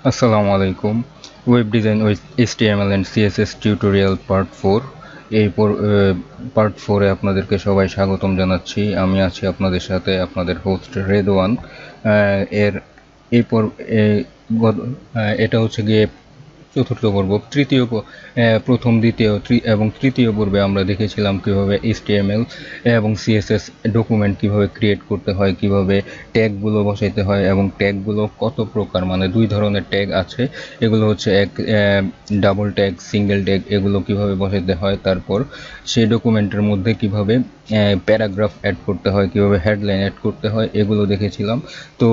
আসসালামু আলাইকুম। Web design with HTML and CSS tutorial part 4। এই পার্ট 4-এ আপনাদেরকে সবাই স্বাগতম জানাচ্ছি। আমি আছি আপনাদের সাথে, আপনাদের হোস্ট রেদওয়ান। এর এই এটা হচ্ছে গিয়ে চতুর্থ পর্ব। প্রথম, দ্বিতীয় এবং তৃতীয় পর্বে আমরা দেখেছিলাম কিভাবে HTML এবং CSS ডকুমেন্ট কিভাবে ক্রিয়েট করতে হয়, কিভাবে ট্যাগগুলো বসাইতে হয় এবং ট্যাগগুলো কত প্রকার, মানে দুই ধরনের ট্যাগ আছে। এগুলো হচ্ছে ডাবল ট্যাগ, সিঙ্গেল ট্যাগ, এগুলো কিভাবে বসাইতে হয়। তারপর সেই ডকুমেন্টের মধ্যে কিভাবে প্যারাগ্রাফ অ্যাড করতে হয়, কিভাবে হেডলাইন অ্যাড করতে হয়, এগুলো দেখেছিলাম। তো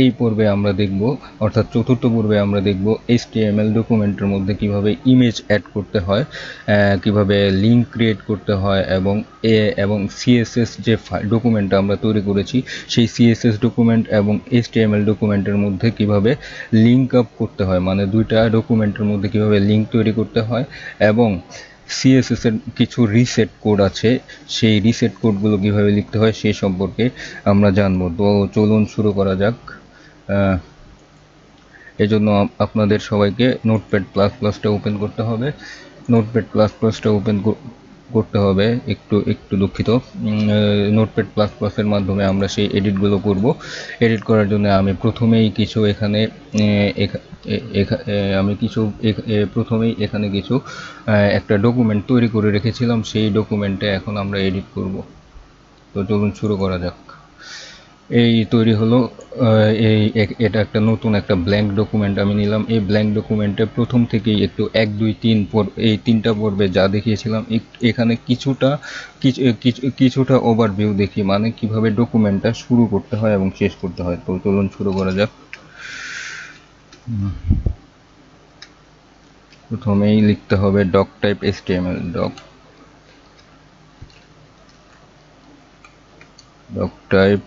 এই পর্বে আমরা দেখব, অর্থাৎ চতুর্থ পর্বে আমরা দেখব HTML ডকুমেন্টের মধ্যে কিভাবে ইমেজ অ্যাড করতে হয়, কিভাবে লিঙ্ক ক্রিয়েট করতে হয় এবং CSS যে ডকুমেন্টটা আমরা তৈরি করেছি সেই CSS ডকুমেন্ট এবং HTML ডকুমেন্টের মধ্যে কিভাবে লিঙ্ক আপ করতে হয়, মানে দুইটা ডকুমেন্টের মধ্যে কিভাবে লিঙ্ক তৈরি করতে হয়। এবং CSS এর কিছু রিসেট কোড আছে, সেই রিসেট কোডগুলো কিভাবে লিখতে হয় সেই সম্পর্কে আমরা জানবো। তো চলুন শুরু করা যাক। এজন্য আপনাদের সবাইকে নোটপ্যাড প্লাস প্লাসটা ওপেন করতে হবে। নোটপ্যাড প্লাস প্লাসটা ওপেন করতে হবে, একটু দুঃখিত। নোটপ্যাড প্লাস প্লাসের মাধ্যমে আমরা সেই এডিটগুলো করব। এডিট করার জন্য আমি প্রথমেই কিছু একটা ডকুমেন্ট তৈরি করে রেখেছিলাম, সেই ডকুমেন্টে এখন আমরা এডিট করব। তো চলুন শুরু করা যাক। এই তৈরি হলো, এটা একটা নতুন একটা ব্ল্যাঙ্ক ডকুমেন্ট আমি নিলাম। এই ব্ল্যাঙ্ক ডকুমেন্টে প্রথম থেকেই একটু 1 2 3 এই তিনটা পর্বে যা দেখিয়েছিলাম এখানে কিছুটা ওভারভিউ দেখি, মানে কিভাবে ডকুমেন্টটা শুরু করতে হয় এবং শেষ করতে হয়। তো চলুন শুরু করা যাক। প্রথমেই লিখতে হবে doc type HTML, doc type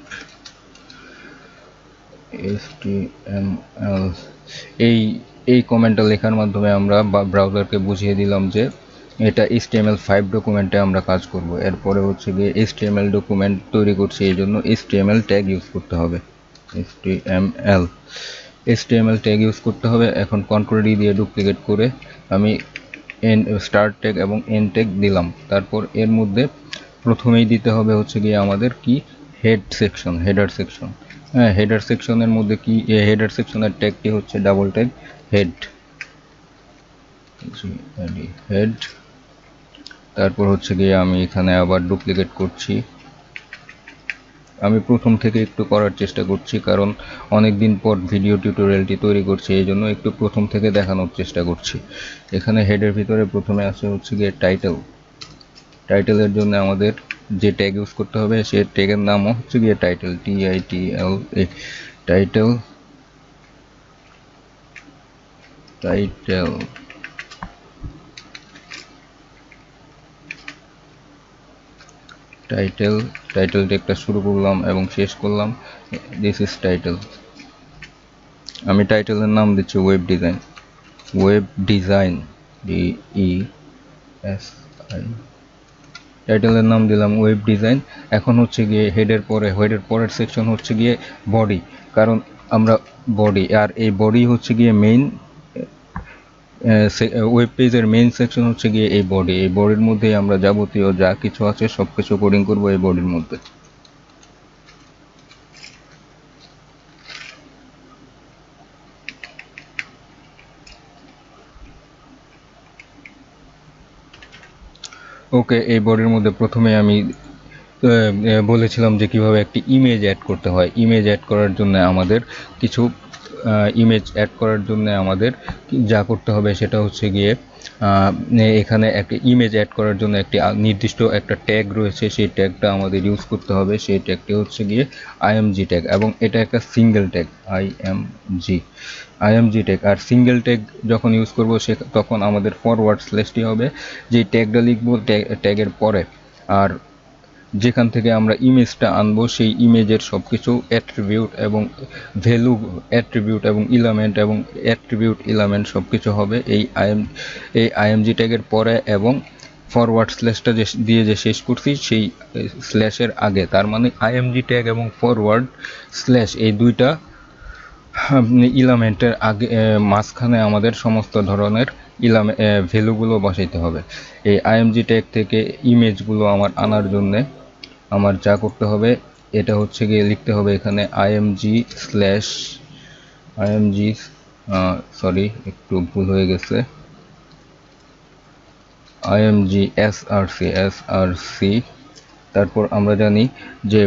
HTML। এই কমেন্টটা লেখার মাধ্যমে আমরা ব্রাউজারকে বুঝিয়ে দিলাম যে এটা HTML5 ডকুমেন্টে আমরা কাজ করব। এরপরে হচ্ছে গিয়ে HTML ডকুমেন্ট তৈরি করছি, এই জন্য HTML ট্যাগ ইউজ করতে হবে। HTML ট্যাগ ইউজ করতে হবে। এখন কন্ট্রোল ডি দিয়ে ডুপ্লিকেট করে আমি স্টার্ট ট্যাগ এবং এন্ড ট্যাগ দিলাম। তারপর এর মধ্যে প্রথমেই দিতে হবে হচ্ছে গিয়ে আমাদের কি হেডার সেকশন। হেডার সেকশনের মধ্যে কি, হেডার সেকশনের ট্যাগটি হচ্ছে ডাবল ট্যাগ হেড। তারপর হচ্ছে গিয়ে আমি এখানে আবার ডুপ্লিকেট করছি। আমি প্রথম থেকে একটু করার চেষ্টা করছি, কারণ অনেক দিন পর ভিডিও টিউটোরিয়ালটি তৈরি করছি, এই জন্য একটু প্রথম থেকে দেখানোর চেষ্টা করছি। এখানে হেডের ভিতরে প্রথমে আসে হচ্ছে গিয়ে টাইটেলের জন্য আমাদের যে ট্যাগ ইউজ করতে হবে সে ট্যাগের নাম হচ্ছে গিয়ে টাইটেল, TITLE, টাইটেল ট্যাগটা শুরু করলাম এবং শেষ করলাম। This is title. আমি টাইটেলের নাম দিচ্ছি ওয়েব ডিজাইন, DESI। টাইটেলের নাম দিলাম ওয়েব ডিজাইন। এখন হচ্ছে গিয়ে হেডের পরের সেকশন হচ্ছে গিয়ে বডি, কারণ আমরা বডি, আর এই বডি হচ্ছে গিয়ে মেইন ওয়েব পেজের মেইন সেকশন হচ্ছে গিয়ে এই বডির মধ্যেই আমরা যাবতীয় যা কিছু আছে সব কিছু কোডিং করবো এই বডির মধ্যে। ওকে, এই বডির মধ্যে প্রথমে আমি বলেছিলাম যে কিভাবে একটি ইমেজ অ্যাড করতে হয়। ইমেজ অ্যাড করার জন্য আমাদের যা করতে হবে সেটা হচ্ছে গিয়ে এখানে একটা ইমেজ অ্যাড করার জন্য একটি নির্দিষ্ট একটা ট্যাগ রয়েছে, সেই ট্যাগটা আমাদের ইউজ করতে হবে। সেই ট্যাগটি হচ্ছে গিয়ে IMG ট্যাগ, এবং এটা একটা সিঙ্গেল ট্যাগ, IMG ট্যাগ। আর সিঙ্গেল ট্যাগ যখন ইউজ করবো তখন আমাদের ফরওয়ার্ড স্ল্যাশটি হবে, যে ট্যাগটা লিখবো ট্যাগের পরে, আর যেখান থেকে আমরা ইমেজটা আনবো সেই ইমেজের সবকিছু অ্যাট্রিবিউট এবং ভ্যালু, অ্যাট্রিবিউট এবং ইলামেন্ট সবকিছু হবে এই IMG ট্যাগের পরে এবং ফরওয়ার্ড স্ল্যাশটা দিয়ে যে শেষ করছি সেই স্ল্যাশের আগে। তার মানে IMG ট্যাগ এবং ফরওয়ার্ড স্ল্যাশ এই দুইটা ইলামেন্টের আগে মাঝখানে আমাদের সমস্ত ধরনের ভ্যালুগুলো বসাইতে হবে। এই আইএমজি ট্যাগ থেকে ইমেজগুলো আমার আনার জন্য আমার যা করতে হবে এটা হচ্ছে গিয়ে লিখতে হবে এখানে আইএমজি সরি একটু ভুল হয়ে গেছে, আইএমজি এসআরসি। তারপর আমরা জানি যে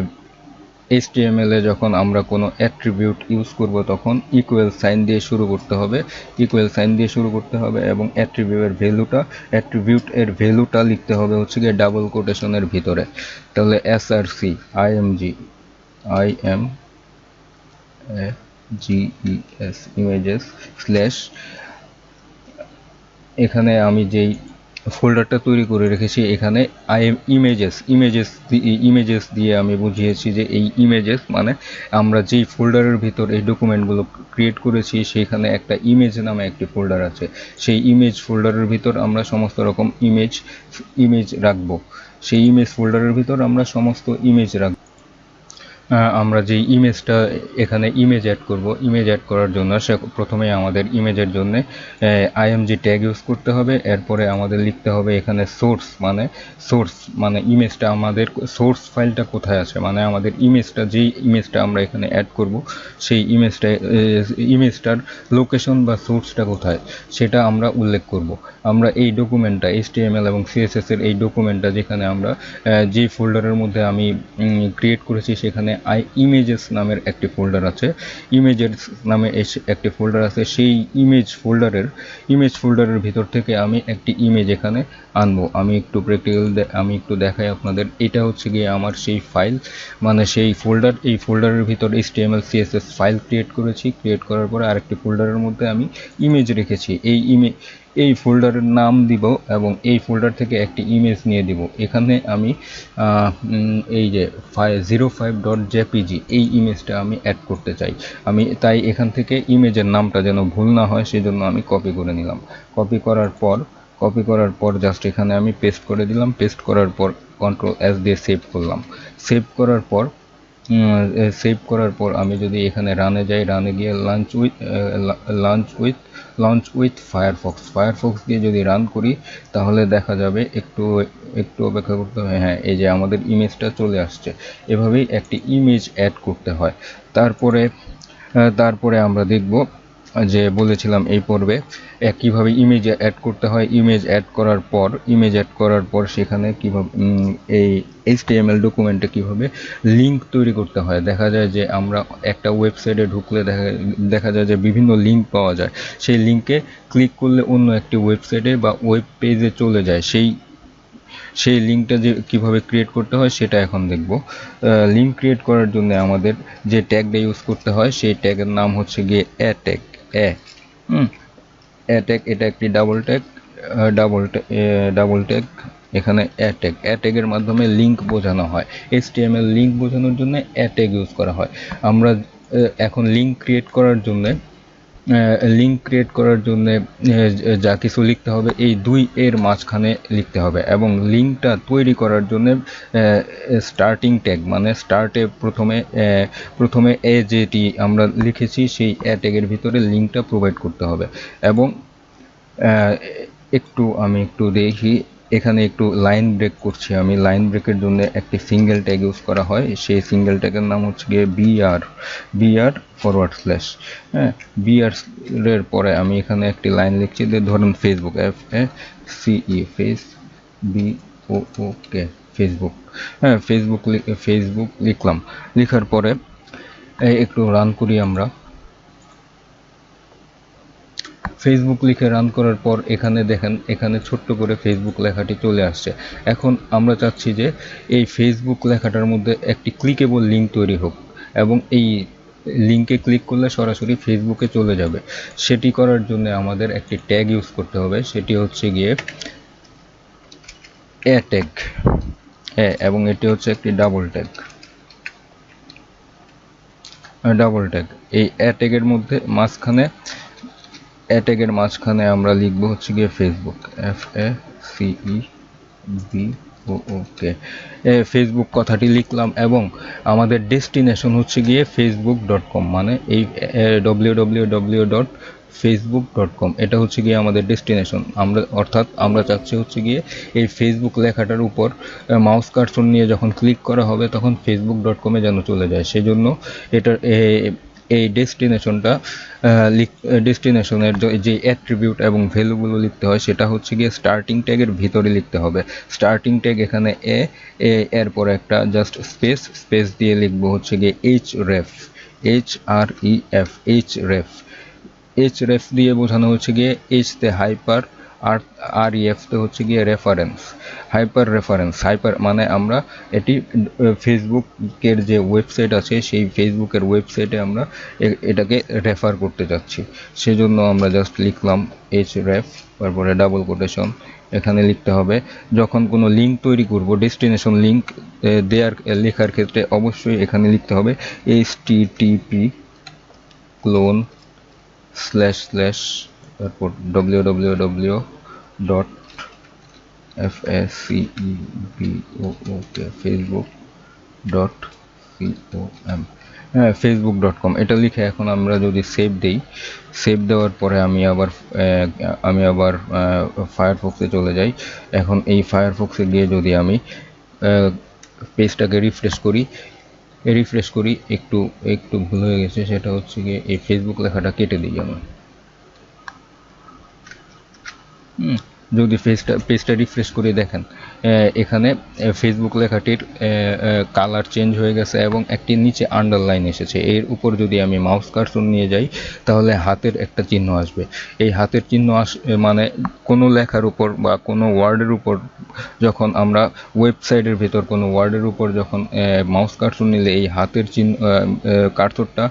HTML এ যখন আমরা কোনো অ্যাট্রিবিউট ইউজ করব তখন ইকুয়াল সাইন দিয়ে শুরু করতে হবে এবং অ্যাট্রিবিউটের ভ্যালুটা লিখতে হবে হচ্ছে গিয়ে ডাবল কোটেশনের ভিতরে। তাহলে এসআরসি ইমেজেস স্ল্যাশ, এখানে আমি যেই ফোল্ডারটা তৈরি করে রেখেছি এখানে ইমেজেস দিয়ে আমি বুঝিয়েছি যে এই ইমেজেস মানে আমরা যেই ফোল্ডারের ভিতর এই ডকুমেন্টগুলো ক্রিয়েট করেছি সেখানে একটা ইমেজ নামে একটি ফোল্ডার আছে। সেই ইমেজ ফোল্ডারের ভিতর আমরা সমস্ত রকম ইমেজ রাখবো। সেই ইমেজ ফোল্ডারের ভিতর আমরা সমস্ত ইমেজ রাখবো। আমরা যেই ইমেজটা এখানে ইমেজ অ্যাড করব, ইমেজ অ্যাড করার জন্য প্রথমে আমাদের ইমেজের জন্য আইএমজি ট্যাগ ইউজ করতে হবে। এরপরে আমাদের লিখতে হবে এখানে সোর্স মানে ইমেজটা আমাদের সোর্স ফাইলটা কোথায় আছে, মানে আমাদের যেই ইমেজটা আমরা এখানে অ্যাড করব সেই ইমেজটার লোকেশন বা সোর্সটা কোথায় সেটা আমরা উল্লেখ করব। আমরা এই ডকুমেন্টটা HTML এবং CSS এর এই ডকুমেন্টটা যেখানে আমরা যে ফোল্ডারের মধ্যে আমি ক্রিয়েট করেছি সেখানে ইমেজেস নামের একটি ফোল্ডার আছে, সেই ইমেজ ফোল্ডারের ভিতর থেকে আমি একটি ইমেজ এখানে আনবো। আমি একটু দেখাই আপনাদের। এটা হচ্ছে গিয়ে আমার সেই ফাইল, মানে সেই ফোল্ডার। এই ফোল্ডারের ভিতর HTML CSS ফাইল ক্রিয়েট করার পরে আরেকটি ফোল্ডারের মধ্যে আমি ইমেজ রেখেছি। এই ফোল্ডারের নাম দিব এবং এই ফোল্ডার থেকে একটি ইমেজ নিয়ে দিব। এখানে আমি এই যে 05.jpg এই ইমেজটা আমি অ্যাড করতে চাই। আমি তাই এখান থেকে ইমেজের নামটা যেন ভুল না হয় সেজন্য আমি কপি করে নিলাম। কপি করার পর জাস্ট এখানে আমি পেস্ট করে দিলাম। পেস্ট করার পর Ctrl+S দিয়ে সেভ করলাম। সেভ করার পর আমি যদি এখানে রানে যাই, রানে গিয়ে লঞ্চ উইথ ফায়ারফক্স দিয়ে যদি রান করি তাহলে দেখা যাবে, একটু অপেক্ষা করতে হবে। হ্যাঁ, এই যে আমাদের ইমেজটা চলে আসছে। এভাবেই একটি ইমেজ অ্যাড করতে হয়। তারপরে আমরা দেখব যে বলেছিলাম এই পর্বে কিভাবে ইমেজ অ্যাড করতে হয়। ইমেজ অ্যাড করার পর সেখানে কিভাবে এই HTML ডকুমেন্টে কিভাবে লিঙ্ক তৈরি করতে হয়। দেখা যায় যে আমরা একটা ওয়েবসাইটে ঢুকলে দেখা যায় যে বিভিন্ন লিঙ্ক পাওয়া যায়। সেই লিঙ্কে ক্লিক করলে অন্য একটি ওয়েবসাইটে বা ওয়েব পেজে চলে যায়। সেই লিঙ্কটা যে কিভাবে ক্রিয়েট করতে হয় সেটা এখন দেখব। লিঙ্ক ক্রিয়েট করার জন্য আমাদের যে ট্যাগটা ইউজ করতে হয় সেই ট্যাগের নাম হচ্ছে গিয়ে অ্যাট্যাগ। এটা একটি ডাবল ট্যাগ। এখানে অ্যাট্যাগের মাধ্যমে লিঙ্ক বোঝানো হয়। HTML লিঙ্ক বোঝানোর জন্য অ্যাট্যাগ ইউজ করা হয়। আমরা এখন লিঙ্ক ক্রিয়েট করার জন্য যা কিছু লিখতে হবে এই দুই এর মাঝখানে লিখতে হবে এবং লিঙ্কটা তৈরি করার জন্য স্টার্টিং ট্যাগ মানে স্টার্টে প্রথমে যেটি আমরা লিখেছি সেই ট্যাগের ভিতরে লিঙ্কটা প্রোভাইড করতে হবে। এবং আমি একটু দেখি, এখানে একটু লাইন ব্রেক করছি। আমি লাইন ব্রেকের জন্য একটি সিঙ্গেল ট্যাগ ইউজ করা হয়। সেই সিঙ্গেল ট্যাগের নাম হচ্ছে গিয়ে বিআর ফরওয়ার্ড স্ল্যাশ। বিআর এর পরে আমি এখানে একটি লাইন লিখছি, ধরুন ফেসবুক ফেসবুক লিখলাম। লেখার পরে একটু রান করি আমরা। ফেসবুক লিখে রান করার পর এখানে দেখেন, এখানে ছোট্ট করে ফেসবুক লেখাটি চলে আসছে। এখন আমরা চাচ্ছি যে এই ফেসবুক লেখাটার মধ্যে একটি ক্লিকেবল লিঙ্ক তৈরি হোক এবং এই লিঙ্কে ক্লিক করলে সরাসরি ফেসবুকে চলে যাবে। সেটি করার জন্য আমাদের একটি ট্যাগ ইউজ করতে হবে, সেটি হচ্ছে গিয়ে ট্যাগ এবং এটি হচ্ছে একটি ডাবল ট্যাগ। এই ট্যাগের মধ্যে মাঝখানে আমরা লিখবো হচ্ছে গিয়ে ফেসবুক FACEBOOK। ওকে, ফেসবুক কথাটি লিখলাম এবং আমাদের ডেস্টিনেশন হচ্ছে গিয়ে facebook.com, মানে এই www.facebook.com, এটা হচ্ছে গিয়ে আমাদের ডেস্টিনেশন। অর্থাৎ আমরা চাচ্ছি হচ্ছে গিয়ে এই ফেসবুক লেখাটার উপর মাউস কার্সর নিয়ে যখন ক্লিক করা হবে তখন facebook.com-এ যেন চলে যায়। সেজন্য এটার এই ডেস্টিনেশনের যে অ্যাট্রিবিউট এবং ভ্যালুগুলো লিখতে হয় সেটা হচ্ছে গিয়ে স্টার্টিং ট্যাগের ভিতরে লিখতে হবে। স্টার্টিং ট্যাগ এখানে এরপর একটা জাস্ট স্পেস দিয়ে লিখবো হচ্ছে গিয়ে href, href দিয়ে বোঝানো হচ্ছে গিয়ে এইচ তে হাইপার আর ef তে হচ্ছে গিয়ে রেফারেন্স, হাইপার মানে আমরা এটি ফেসবুকের যে ওয়েবসাইট আছে সেই ফেসবুকের ওয়েবসাইটে আমরা এটাকে রেফার করতে যাচ্ছি। সেজন্য আমরা জাস্ট লিখলাম href, তারপরে ডাবল কোটেশন এখানে লিখতে হবে। যখন কোনো লিঙ্ক তৈরি করব, ডেস্টিনেশন লিঙ্ক লেখার ক্ষেত্রে অবশ্যই এখানে লিখতে হবে http ক্লোন / তারপর www.facebook.com, হ্যাঁ facebook.com এটা লিখে এখন আমরা যদি সেভ দেই, সেভ দেওয়ার পরে আমি আবার ফায়ারফক্সে চলে যাই। এখন এই ফায়ারফক্সে গিয়ে যদি আমি পেজটাকে রিফ্রেশ করি, একটু ভুল হয়ে গেছে, সেটা হচ্ছে গিয়ে এই ফেসবুক লেখাটা কেটে দিই আমি। যদি পেজটা রিফ্রেশ করে দেখেন এখানে ফেসবুক লেখাটির কালার চেঞ্জ হয়ে গেছে এবং একটি নিচে আন্ডারলাইন এসেছে। এর উপর যদি আমি মাউস কার্সর নিয়ে যাই তাহলে হাতের একটা চিহ্ন আসবে। এই হাতের চিহ্ন মানে কোনো লেখার উপর বা কোনো ওয়ার্ডের উপর যখন আমরা ওয়েবসাইটের ভেতর কোনো ওয়ার্ডের উপর যখন মাউস কার্সর নিলে এই হাতের চিহ্ন কার্সরটা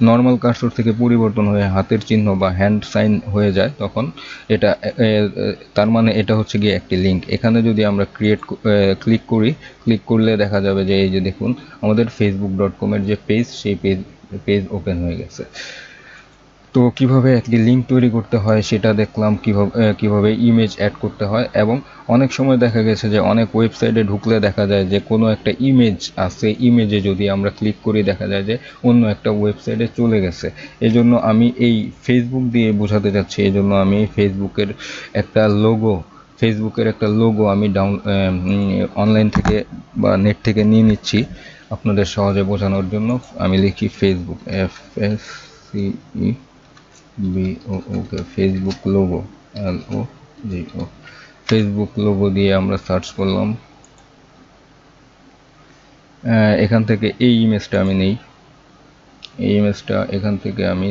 নর্মাল কার্সর থেকে পরিবর্তন হয়ে হাতের চিহ্ন বা হ্যান্ড সাইন হয়ে যায়, তখন এটা তার মানে এটা হচ্ছে গিয়ে একটি লিঙ্ক। এখানে যদি আমরা ক্লিক করলে দেখা যাবে যে এই যে দেখুন আমাদের facebook.com এর যে পেজ, সেই পেজ ওপেন হয়ে গেছে। তো কিভাবে একটি লিঙ্ক তৈরি করতে হয় সেটা দেখলাম, কিভাবে ইমেজ অ্যাড করতে হয়, এবং অনেক সময় দেখা গেছে যে অনেক ওয়েবসাইটে ঢুকলে দেখা যায় যে কোনো একটা ইমেজ আছে, ইমেজে যদি আমরা ক্লিক করি দেখা যায় যে অন্য একটা ওয়েবসাইটে চলে গেছে। এজন্য আমি এই ফেসবুক দিয়ে বোঝাতে চাচ্ছি, এজন্য আমি ফেসবুকের একটা লোগো আমি অনলাইন থেকে বা নেট থেকে নিয়ে নিচ্ছি আপনাদের সহজে বোঝানোর জন্য। আমি লিখি Facebook, okay, Facebook logo, LOGO, Facebook logo দিয়ে আমরা সার্চ করলাম। এখান থেকে এই ইমেজটা আমি নেই, এই ইমেজটা এখান থেকে আমি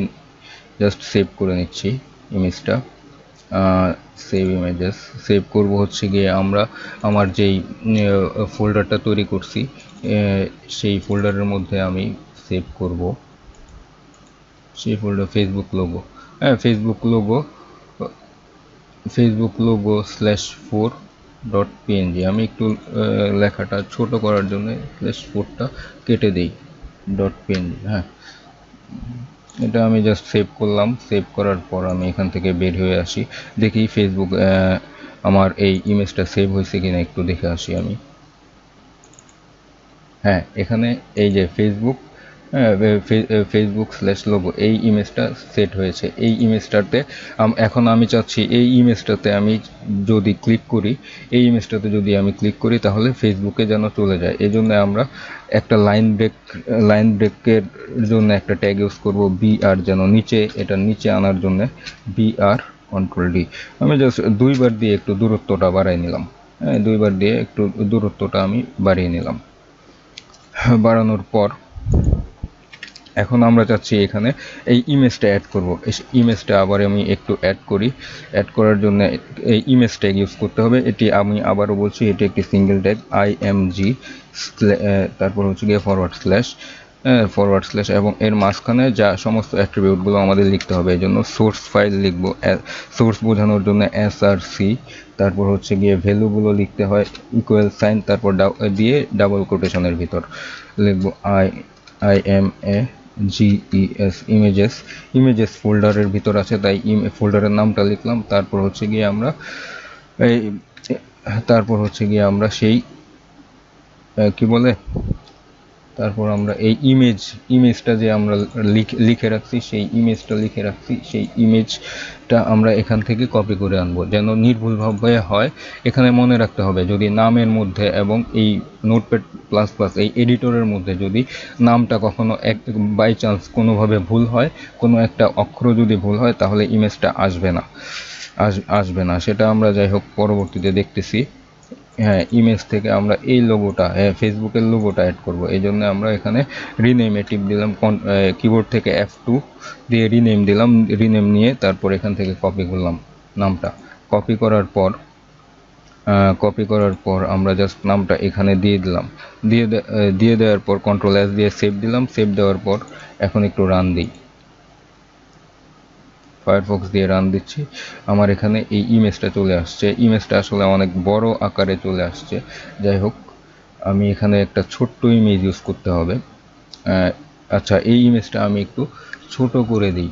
জাস্ট সেভ করে নিচ্ছি ইমেজটা। সেভ ইমেজেস সেভ করব হচ্ছে গিয়ে আমার যেই ফোল্ডারটা তৈরি করছি সেই ফোল্ডারের মধ্যে আমি সেভ করব সেই ফোল্ডার ফেসবুক লোগো /4.png। আমি একটু লেখাটা ছোট করার জন্য /4টা কেটে দেই .png। হ্যাঁ, এটা আমি জাস্ট সেভ করলাম। সেভ করার পর আমি এখান থেকে বের হয়ে আসি, দেখি ফেসবুক আমার এই ইমেজটা সেভ হয়েছে কিনা একটু দেখে আসি আমি। হ্যাঁ, এখানে এই যে ফেসবুক/লোগো এই ইমেজটা সেট হয়েছে। এই ইমেজটাতে এখন আমি চাচ্ছি এই ইমেজটাতে আমি যদি ক্লিক করি তাহলে ফেসবুকে যেন চলে যায়। এই জন্য আমরা একটা লাইন ব্রেকের জন্য একটা ট্যাগ ইউজ করব, BR, যেন এটা নিচে আনার জন্য BR Ctrl+D। আমি জাস্ট দুইবার দিয়ে একটু দূরত্বটা বাড়িয়ে নিলাম। হ্যাঁ, দুইবার দিয়ে একটু দূরত্বটা আমি বাড়িয়ে নিলাম। বাড়ানোর পর এখন আমরা চাচ্ছি এখানে এই ইমেজটা অ্যাড করব। ইমেজটা আবার আমি একটু অ্যাড করার জন্য এই ইমেজ ট্যাগ ইউজ করতে হবে। এটি আমি আবারও বলছি, এটি একটি সিঙ্গেল ট্যাগ, IMG, তারপর হচ্ছে গিয়ে ফরওয়ার্ড স্ল্যাশ এবং এর মাঝখানে যা সমস্ত অ্যাট্রিবিউটগুলো আমাদের লিখতে হবে। এই জন্য সোর্স ফাইল লিখব, সোর্স বোঝানোর জন্য SRC, তারপর হচ্ছে গিয়ে ভ্যালুগুলো লিখতে হয় ইকুয়াল সাইন, তারপর দিয়ে ডাবল কোটেশনের ভিতর লিখব IMAGES, ইমেজেস ফোল্ডারের ভিতর আছে তাই ফোল্ডারের নামটা লিখলাম। তারপর হচ্ছে গিয়ে আমরা সেই কি বলে, তারপর আমরা এই ইমেজটা যে আমরা লিখে রাখছি, সেই ইমেজটা আমরা এখান থেকে কপি করে আনবো, যেন নির্ভুলভাবে হয়। এখানে মনে রাখতে হবে, যদি নামের মধ্যে এবং এই নোটপ্যাড প্লাস প্লাস এই এডিটরের মধ্যে যদি নামটা কখনো বাই চান্স কোনোভাবে ভুল হয়, কোনো একটা অক্ষর যদি ভুল হয়, তাহলে ইমেজটা আসবে না। সেটা আমরা যাই হোক পরবর্তীতে দেখতেছি। হ্যাঁ, ইমেজ থেকে আমরা এই লোগোটা, ফেসবুকের লোগোটা অ্যাড করব। এই জন্য আমরা এখানে রিনেমে টিপ দিলাম, কিবোর্ড থেকে F2 দিয়ে রিনেম নিয়ে তারপর এখান থেকে কপি করলাম নামটা। কপি করার পর আমরা জাস্ট নামটা এখানে দিয়ে দিলাম। দিয়ে দেওয়ার পর Ctrl+S দিয়ে সেভ দিলাম। সেভ দেওয়ার পর এখন একটু রান দিই, ফায়ারফক্স দিয়ে রান দিচ্ছি। আমার এখানে এই ইমেজটা চলে আসছে। ইমেজটা আসলে অনেক বড় আকারে চলে আসছে। যাই হোক, আমি এখানে একটা ছোট্ট ইমেজ ইউজ করতে হবে। আচ্ছা, এই ইমেজটা আমি একটু ছোট করে দিই।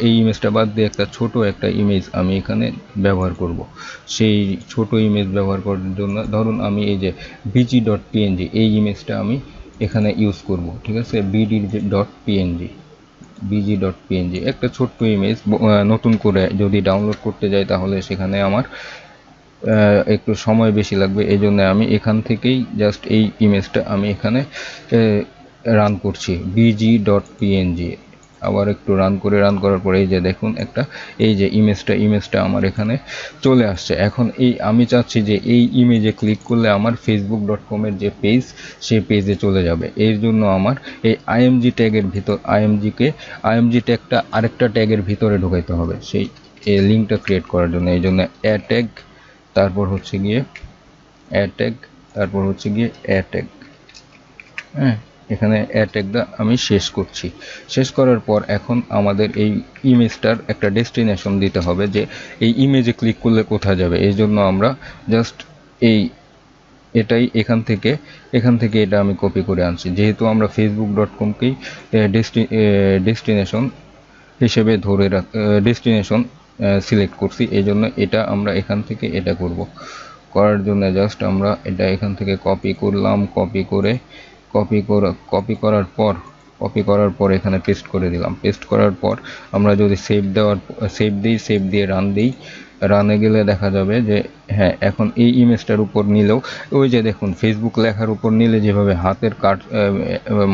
এই ইমেজটা বাদ দিয়ে ছোট একটা ইমেজ আমি এখানে ব্যবহার করব। সেই ছোট ইমেজ ব্যবহার করার জন্য ধরুন আমি এই যে bg.png এই ইমেজটা আমি এখানে ইউজ করব। ঠিক আছে, bg.png একটা ছোট্ট ইমেজ নতুন করে যদি ডাউনলোড করতে যাই তাহলে সেখানে আমার একটু সময় বেশি লাগবে। এই জন্য আমি এখান থেকেই জাস্ট এই ইমেজটা আমি এখানে রান করছি, bg.png। আবার একটু রান করার পরে এই যে দেখুন এই যে ইমেজটা আমার এখানে চলে আসছে। এখন আমি চাচ্ছি যে এই ইমেজে ক্লিক করলে আমার facebook.com এর যে পেজ, সেই পেজে চলে যাবে। এর জন্য আমার এই img ট্যাগের ভিতর img ট্যাগটা আরেকটা ট্যাগের ভিতরে ঢোকাইতে হবে সেই লিঙ্কটা ক্রিয়েট করার জন্য। এই জন্য অ্যাড ট্যাগ, তারপর হচ্ছে গিয়ে অ্যাড ট্যাগ। হ্যাঁ, এখানে অ্যাড ট্যাগটা আমি শেষ করার পর এখন আমাদের এই ইমেজটার একটা ডেস্টিনেশন দিতে হবে, যে এই ইমেজে ক্লিক করলে কোথায় যাবে। এই জন্য আমরা জাস্ট এখান থেকে এটা আমি কপি করে আনছি। যেহেতু আমরা facebook.com-কেই ডেস্টিনেশন হিসেবে ডেস্টিনেশন সিলেক্ট করছি, এই জন্য এটা আমরা এখান থেকে এটা করার জন্য জাস্ট আমরা এটা এখান থেকে কপি করার পর এখানে পেস্ট করে দিলাম। পেস্ট করার পর আমরা যদি সেভ দিয়ে রানে গেলে দেখা যাবে যে হ্যাঁ, এখন এই ইমেজটার উপর নিলেও ওই যে দেখুন ফেসবুক লেখার উপর নিলে যেভাবে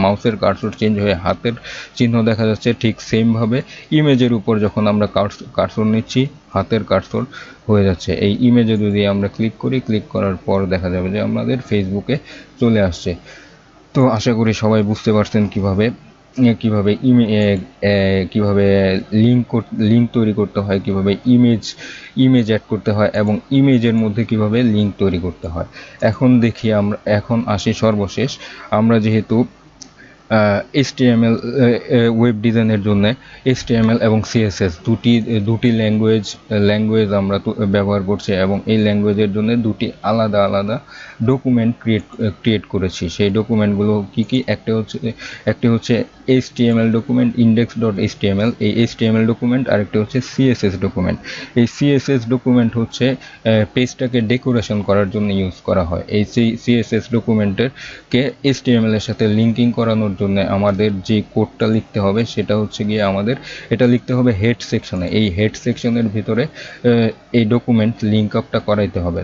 মাউসের কার্সর চেঞ্জ হয়ে হাতের চিহ্ন দেখা যাচ্ছে, ঠিক সেম ভাবে ইমেজের উপর যখন আমরা কার্সর নিচ্ছি, হাতের কার্সর হয়ে যাচ্ছে। এই ইমেজে যদি আমরা ক্লিক করার পর দেখা যাবে যে আমাদের ফেসবুকে চলে আসছে। তো আশা করি সবাই বুঝতে পারছেন কিভাবে লিঙ্ক তৈরি করতে হয়, কিভাবে ইমেজ অ্যাড করতে হয় এবং ইমেজের মধ্যে কিভাবে লিঙ্ক তৈরি করতে হয়। এখন আসি সর্বশেষ। আমরা যেহেতু HTML ওয়েব ডিজাইনের জন্য HTML এবং CSS দুটি ল্যাঙ্গুয়েজ আমরা ব্যবহার করছি, এবং এই ল্যাঙ্গুয়েজের জন্য দুটি আলাদা ডকুমেন্ট ক্রিয়েট করেছি। সেই ডকুমেন্টগুলো কি? একটি হচ্ছে HTML ডকুমেন্ট index.html, এই HTML ডকুমেন্ট, আর একটি হচ্ছে CSS ডকুমেন্ট। এই CSS ডকুমেন্ট হচ্ছে পেজটাকে ডেকোরেশন করার জন্য ইউজ করা হয়। এই CSS ডকুমেন্টের কে HTML এর সাথে লিঙ্কিং করানোর জন্য আমাদের যে কোডটা লিখতে হবে সেটা হচ্ছে গিয়ে এটা লিখতে হবে হেড সেকশনে। এই হেড সেকশনের ভিতরে এই ডকুমেন্ট লিঙ্ক আপটা করাইতে হবে।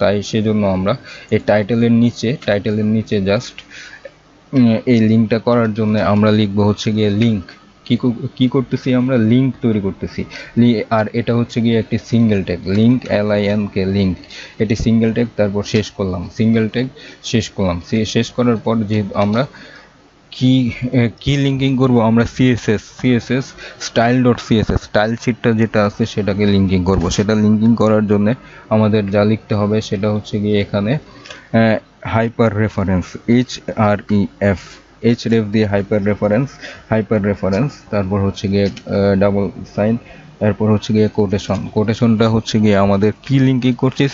তাই সেজন্য আমরা এই টাইটেলের নিচে জাস্ট এই লিঙ্কটা করার জন্য আমরা লিখবো হচ্ছে গিয়ে লিঙ্ক। কি করতেছি আমরা? লিঙ্ক তৈরি করতেছি। আর এটা হচ্ছে গিয়ে একটি single tag, link LINK link, এটি সিঙ্গেল ট্যাগ। তারপর শেষ করলাম, শেষ করার পর যেহেতু আমরা কি লিঙ্কিং করব, আমরা CSS style.css স্টাইল শিটটা যেটা আছে সেটাকে লিঙ্কিং করব। সেটা লিঙ্কিং করার জন্য আমাদের যা লিখতে হবে সেটা হচ্ছে গিয়ে এখানে হাইপার রেফারেন্স, href দিয়ে হাইপার রেফারেন্স, তারপর হচ্ছে গিয়ে ডাবল সাইন, এরপর হচ্ছে গিয়ে কোটেশনটা হচ্ছে গিয়ে আমাদের কি লিঙ্কিং করছিস,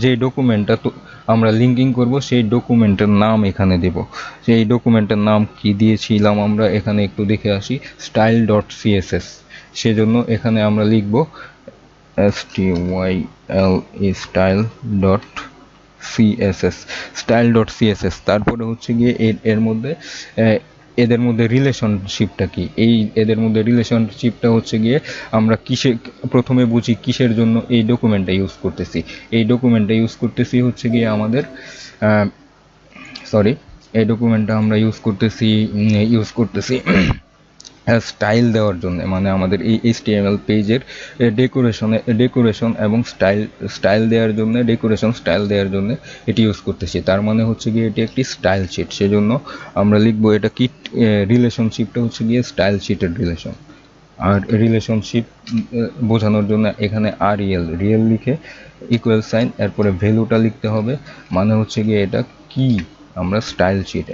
যে ডকুমেন্টটা তো আমরা লিঙ্কিং করব সেই ডকুমেন্টের নাম এখানে দেব। সেই ডকুমেন্টের নাম কি দিয়েছিলাম আমরা এখানে একটু দেখে আসি, style.css। সেজন্য এখানে আমরা লিখব style CSS, style dot CSS. তারপরে হচ্ছে গিয়ে এর মধ্যে এদের মধ্যে রিলেশনশিপটা কি, এদের মধ্যে রিলেশনশিপটা হচ্ছে গিয়ে আমরা প্রথমে বুঝি কিসের জন্য এই ডকুমেন্টটা ইউজ করতেছি। এই ডকুমেন্টটা ইউজ করতেছি হচ্ছে গিয়ে আমাদের এই ডকুমেন্টটা আমরা ইউজ করতেছি স্টাইল দেওয়ার জন্য, মানে আমাদের এই HTML পেজের ডেকোরেশন এবং স্টাইল দেওয়ার জন্য, স্টাইল দেওয়ার জন্য এটি ইউজ করতেছি। তার মানে হচ্ছে গিয়ে এটি একটি স্টাইল শিট, সেজন্য আমরা লিখবো এটা কি, রিলেশনশিপটা হচ্ছে গিয়ে স্টাইল শিটের রিলেশন। আর রিলেশনশিপ বোঝানোর জন্য এখানে রিয়েল লিখে ইকুয়াল সাইন, এরপরে ভ্যালুটা লিখতে হবে, মানে হচ্ছে গিয়ে এটা কি, আমরা style sheet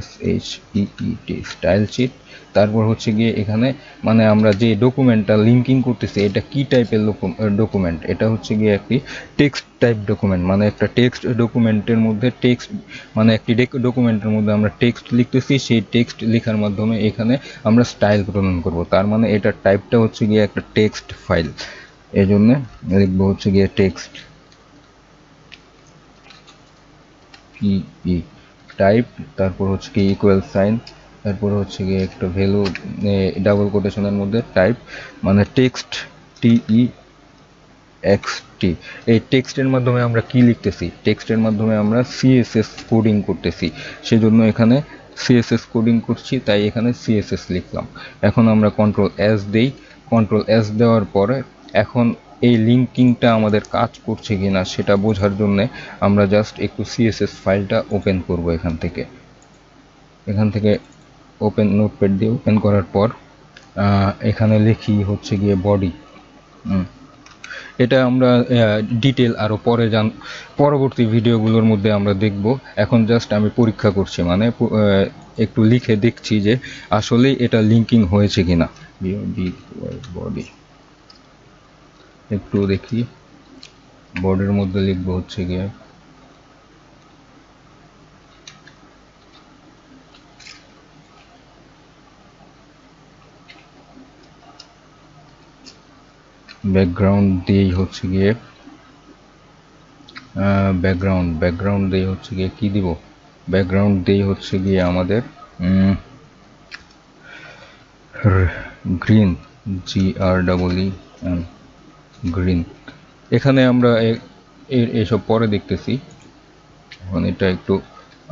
STYLESHEET style sheet. তারপর হচ্ছে গিয়ে এখানে মানে আমরা যে ডকুমেন্টটা লিঙ্কিং করতেছি এটা কি টাইপের ডকুমেন্ট, এটা হচ্ছে গিয়ে একটি টেক্সট টাইপ ডকুমেন্ট, মানে একটা টেক্সট ডকুমেন্টের মধ্যে ডকুমেন্টের মধ্যে আমরা টেক্সট লিখতেছি, সেই টেক্সট লেখার মাধ্যমে এখানে আমরা স্টাইল প্রদান করব। তার মানে এটার টাইপটা হচ্ছে গিয়ে একটা টেক্সট ফাইল, এই জন্য লিখবো হচ্ছে গিয়ে টেক্সট PE টাইপ, তারপর হচ্ছে কি ইকুয়াল সাইন, তারপর হচ্ছে গিয়ে একটা ভ্যালু ডাবল কোটেশনের মধ্যে টাইপ, মানে টেক্সট TEXT। এই টেক্সটের মাধ্যমে আমরা কি লিখতেছি, টেক্সটের মাধ্যমে আমরা CSS কোডিং করতেছি, সেজন্য এখানে CSS কোডিং করছি, তাই এখানে CSS লিখলাম। এখন আমরা কন্ট্রোল S দেওয়ার পরে এখন এই লিঙ্কিংটা আমাদের কাজ করছে কিনা সেটা বোঝার জন্য আমরা জাস্ট একটু CSS ফাইলটা ওপেন করব এখান থেকে ওপেন নোটপ্যাড দিয়ে ওপেন করার পর এখানে লিখি হচ্ছে গিয়ে বডি। এটা আমরা ডিটেল আরও পরবর্তী ভিডিওগুলোর মধ্যে আমরা দেখব। এখন জাস্ট আমি পরীক্ষা করছি, মানে একটু লিখে দেখছি যে আসলে এটা লিঙ্কিং হয়েছে কিনা। বডি একটু দেখি, বডির মধ্যে লিখবো হচ্ছে গিয়ে ব্যাকগ্রাউন্ড দিয়েই হচ্ছে গিয়ে ব্যাকগ্রাউন্ড দিয়ে হচ্ছে গিয়ে কি দিব, ব্যাকগ্রাউন্ড দিয়ে হচ্ছে গিয়ে আমাদের গ্রিন, GREEN গ্রিন। এখানে আমরা এসব পরে দেখতেছি। এখন এটা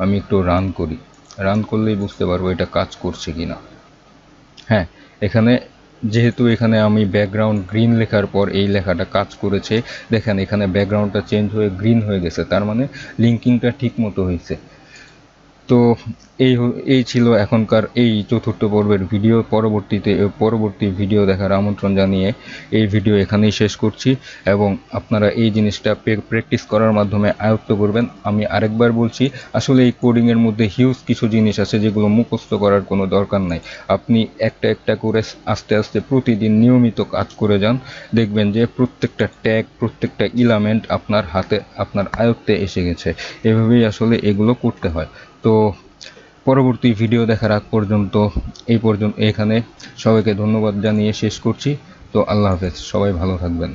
আমি একটু রান করলেই বুঝতে পারবো এটা কাজ করছে কিনা। হ্যাঁ, যেহেতু এখানে আমি ব্যাকগ্রাউন্ড গ্রিন লেখার পর এই লেখাটা কাজ করেছে, দেখেন এখানে ব্যাকগ্রাউন্ডটা চেঞ্জ হয়ে গ্রিন হয়ে গেছে, তার মানে লিঙ্কিংটা ঠিক মতো হয়েছে। তো এই ছিল এখনকার এই চতুর্থ পর্বের ভিডিও। পরবর্তী ভিডিও দেখার আমন্ত্রণ জানিয়ে এই ভিডিও এখানেই শেষ করছি, এবং আপনারা এই জিনিসটা প্র্যাকটিস করার মাধ্যমে আয়ত্ত করবেন। আমি আরেকবার বলছি, আসলে এই কোডিংয়ের মধ্যে হিউজ কিছু জিনিস আছে যেগুলো মুখস্থ করার কোনো দরকার নাই। আপনি একটা করে আস্তে আস্তে প্রতিদিন নিয়মিত কাজ করে যান, দেখবেন যে প্রত্যেকটা ট্যাগ, প্রত্যেকটা এলিমেন্ট আপনার হাতে, আপনার আয়ত্তে এসে গেছে। এভাবেই আসলে এগুলো করতে হয়। তো পরবর্তী ভিডিও দেখার আগ পর্যন্ত এখানে সবাইকে ধন্যবাদ জানিয়ে শেষ করছি। তো আল্লাহ হাফেজ, সবাই ভালো থাকবেন।